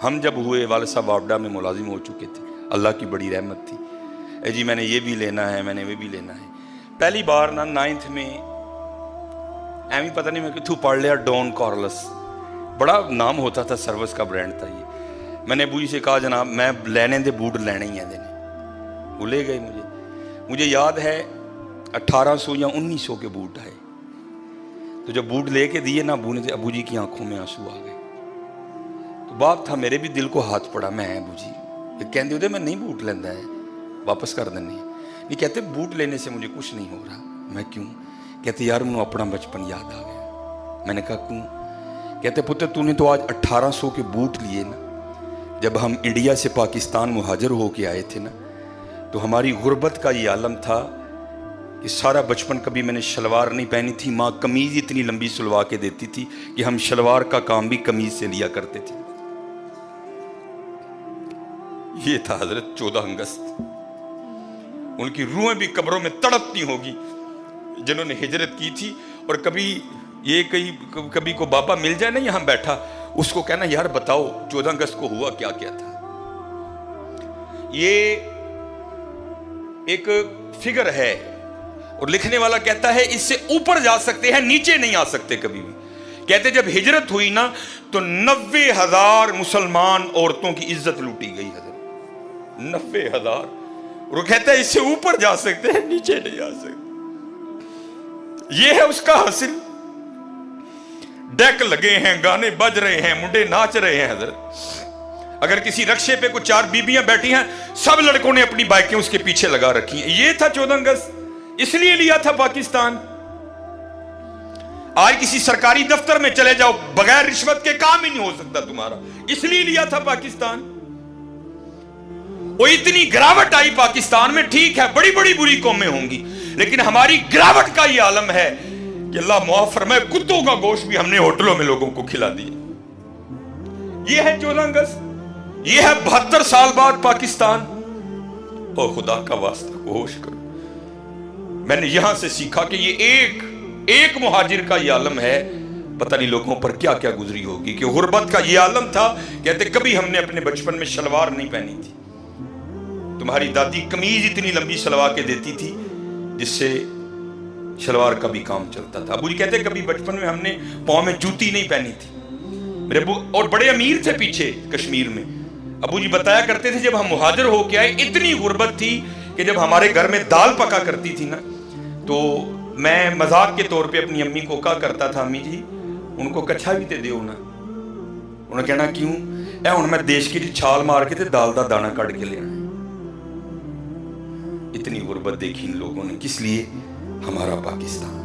ہم جب ہوئے والد صاحب واپڈا میں ملازم ہو چکے تھے، اللہ کی بڑی رحمت تھی. اے جی میں نے یہ بھی لینا ہے، میں نے وہ بھی لینا ہے. پہلی بار نا 9th میں ایویں پتہ نہیں میں کتوں پڑھ لیا ڈون کارلس، بڑا نام ہوتا تھا، سروس کا برانڈ تھا یہ. میں نے ابو جی سے کہا جناب میں لینے دے بوٹ لینے ہی ہیں دینے. وہ لے گئے. مجھے یاد ہے 1800 یا 1900 کے بوٹ آئے. تو جب بوٹ لے کے دیے نا ابو نے، ابو جی کی آنکھوں میں آنسو آ گئے. تو باپ تھا میرے بھی دل کو ہاتھ پڑا. میں ابو جی کہندے ہوتے میں نہیں بوٹ لینا ہے، واپس کر دینے. نہیں کہتے بوٹ لینے سے مجھے کچھ نہیں ہو رہا. میں کیوں؟ کہتے یار مجھے اپنا بچپن یاد آ گیا. میں نے کہا کیوں؟ کہتے پتر تو نے تو آج 1800 کے بوٹ لیے نا. جب ہم انڈیا سے پاکستان مہاجر ہو کے آئے تھے نا تو ہماری غربت کا یہ عالم تھا کہ سارا بچپن کبھی میں نے شلوار نہیں پہنی تھی. ماں قمیض اتنی لمبی سلوا کے دیتی تھی کہ ہم شلوار کا کام بھی قمیض سے لیا کرتے تھے. یہ تھا حضرت 14 اگست. ان کی روحیں بھی قبروں میں تڑپتی ہوگی جنہوں نے ہجرت کی تھی. اور کبھی کو بابا مل جائے نا یہاں بیٹھا، اس کو کہنا یار بتاؤ 14 اگست کو ہوا کیا کیا تھا. یہ ایک فگر ہے اور لکھنے والا کہتا ہے اس سے اوپر جا سکتے ہیں، نیچے نہیں آ سکتے کبھی بھی. کہتے جب ہجرت ہوئی نا تو 90,000 مسلمان عورتوں کی عزت لوٹی گئی. حضرت 90,000. اور وہ کہتا ہے اس سے اوپر جا سکتے ہیں، نیچے نہیں آ سکتے. یہ ہے اس کا حاصل. ڈیک لگے ہیں، گانے بج رہے ہیں، منڈے ناچ رہے ہیں. حضرت اگر کسی رکشے پہ کوئی 4 بیبیاں بیٹھی ہیں، سب لڑکوں نے اپنی بائکیں اس کے پیچھے لگا رکھی ہیں. یہ تھا 14 اگست. اس لیے لیا تھا پاکستان. آج کسی سرکاری دفتر میں چلے جاؤ، بغیر رشوت کے کام ہی نہیں ہو سکتا تمہارا. اس لیے لیا تھا پاکستان. وہ اتنی گراوٹ آئی پاکستان میں. ٹھیک ہے بڑی بڑی بری قومیں ہوں گی، لیکن ہماری گراوٹ کا یہ عالم ہے کہ اللہ معاف فرمائے کتوں کا گوشت بھی ہم نے ہوٹلوں میں لوگوں کو کھلا دیا. یہ ہے 14 اگست. یہ ہے 72 سال بعد پاکستان. اور خدا کا واسطہ ہوش کرو. میں نے یہاں سے سیکھا کہ یہ ایک مہاجر کا یہ عالم ہے. پتہ نہیں لوگوں پر کیا کیا گزری ہوگی کہ غربت کا یہ عالم تھا. کہتے کبھی ہم نے اپنے بچپن میں شلوار نہیں پہنی تھی. تمہاری دادی قمیض اتنی لمبی سلوا کے دیتی تھی جس سے شلوار کا بھی کام چلتا تھا. ابو جی کہتے کبھی بچپن میں ہم نے پاؤں میں جوتی نہیں پہنی تھی. میرے ابو اور بڑے امیر تھے پیچھے کشمیر میں. ابو جی بتایا کرتے تھے جب ہم مہاجر ہو کے آئے اتنی غربت تھی کہ جب ہمارے گھر میں دال پکا کرتی تھی نا تو میں مذاق کے طور پہ اپنی امی کو کہا کرتا تھا امی جی ان کو کچھا بھی تے دیو نا. انہوں نے کہنا کیوں؟ اے ہن میں دیش کی چھال مار کے تے دال دا دانہ کٹ کے لینا. اتنی غربت دیکھی ان لوگوں نے. کس لیے؟ ہمارا پاکستان.